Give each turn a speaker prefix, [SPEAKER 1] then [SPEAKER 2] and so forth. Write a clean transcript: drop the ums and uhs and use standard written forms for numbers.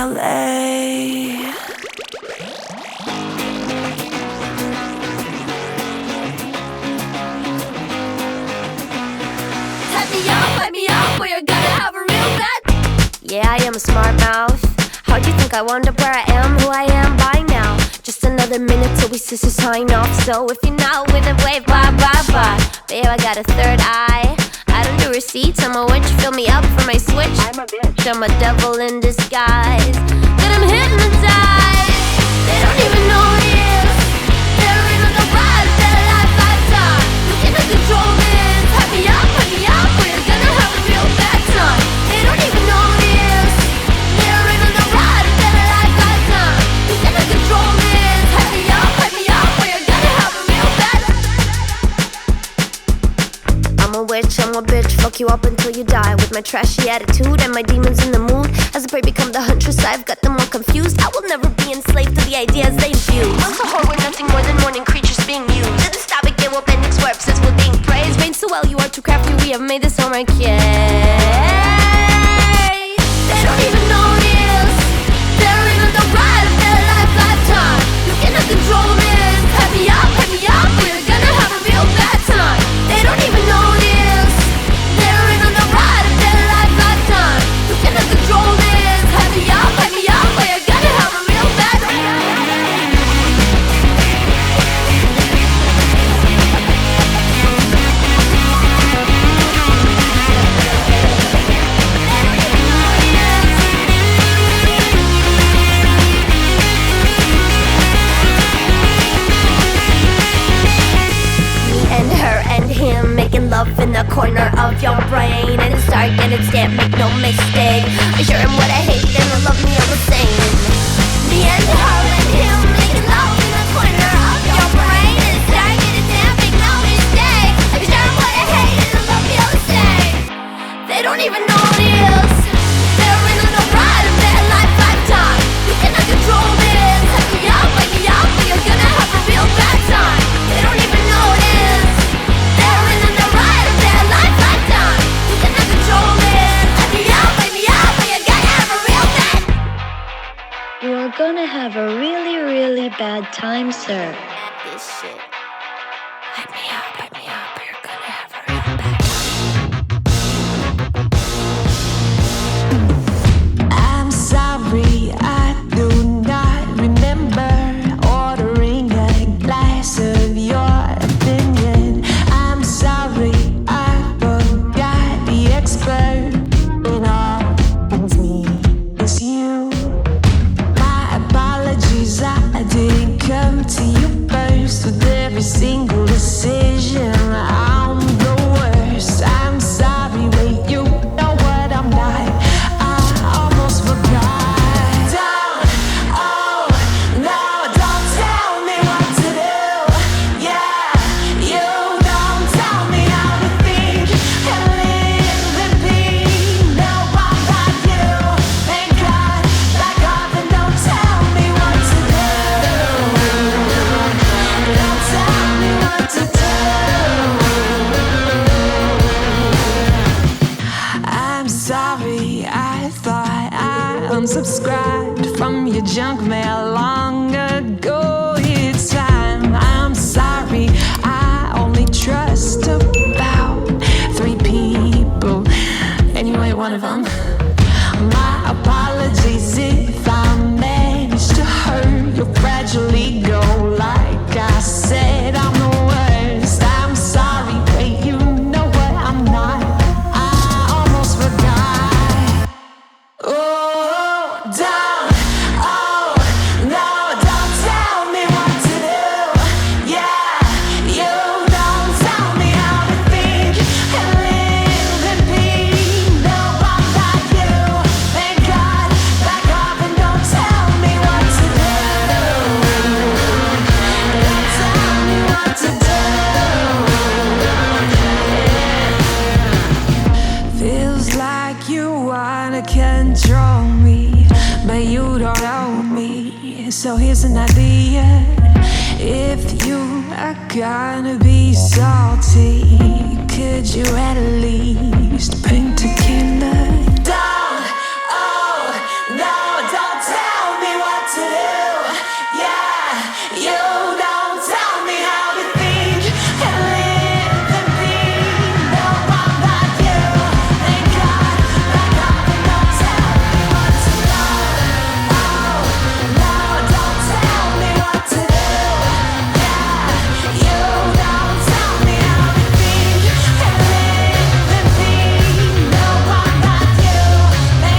[SPEAKER 1] LA.
[SPEAKER 2] Hype me up, or you're gonna have a real bad.
[SPEAKER 3] Yeah, I am a smart mouth. How'd you think I wound up where I am, who I am by now? Just another minute till we sisters sign off. So if you're not with it, wave bye bye bye. Babe, I got a third eye. I don't do receipts, I'm a witch. Fill me up for my switch. I'm a bitch, I'm a devil in disguise. But I'm hypnotized. They don't even know this. They're in on the ride of their life lifetime. You cannot control this. Hype me up, or you're gonna have a real bad time. They don't even know this. They're in on the ride of their life lifetime. You cannot control this. Hype me up, or you're gonna have a real bad. I'm a witch, I'm a bitch. Fuck you up until you die. With my trashy attitude and my demons in the mood. As the prey become the huntress, I've got them all confused. I will never be enslaved to the ideas they infuse. Once a whore, we're nothing more than morning creatures being used. Didn't stop it, get what appendix were obsessed with being praised. Rain so well, you are too crafty, we have made this homework, yeah. They don't even know this. They're in on the ride of their life lifetime. You cannot control this. Hype me up, or you're gonna have a real bad time. They don't even know this. They're in on the ride of their life lifetime. You cannot control this. Hype me up, or you're gonna have a real bad time. And her and him making love in the corner of your brain. And it's dark and it's damp, make no mistake. I sure am what I hate, and I love me all the same. Me and her and him making love in the corner of your brain. And it's dark and it's damp, make no mistake. I sure am what I hate, and I love me all the same. They don't even know this. They're in on the ride of their life lifetime. You cannot control this. Hype me up, or you're gonna have a real bad time. They don't even know this. They're in on the ride of their life lifetime. You cannot control this. Hype me up, or you're gonna have a real bad.
[SPEAKER 4] You are gonna have a really, really bad time, sir.
[SPEAKER 3] This shit.
[SPEAKER 1] Hype me up, or you're gonna have a real bad time.
[SPEAKER 5] I'm sorry, I do not remember ordering a glass of your opinion. I'm sorry, I forgot the expert in all things me. It's you. My apologies, I didn't come to you first with every single decision. I'm the worst. I'm sorry, wait, you know what I'm not. I almost forgot. Don't, oh no, don't tell me what to do. Yeah, you don't tell me how to think and live and be. No, I'm not you. Thank God, back up and don't tell me what to do. Don't tell me what to do. I'm sorry, I thought I unsubscribed from your junk mail long ago. It's time. I'm sorry, I only trust about 3 people. Anyway, one of them. My apologies if I managed to hurt your fragile ego. Like I said, I'm the worst. I'm sorry, but you know what I'm not. I almost forgot. Oh, don't, oh no, don't tell me what to do. Yeah, you don't tell me how to think and live and be. No, I'm not you. Thank God, back up and don't tell me what to do. Don't tell me what to do. Feels like you wanna control me, but you don't know me. So here's an idea. If you are gonna be salty, could you at least paint a canvas?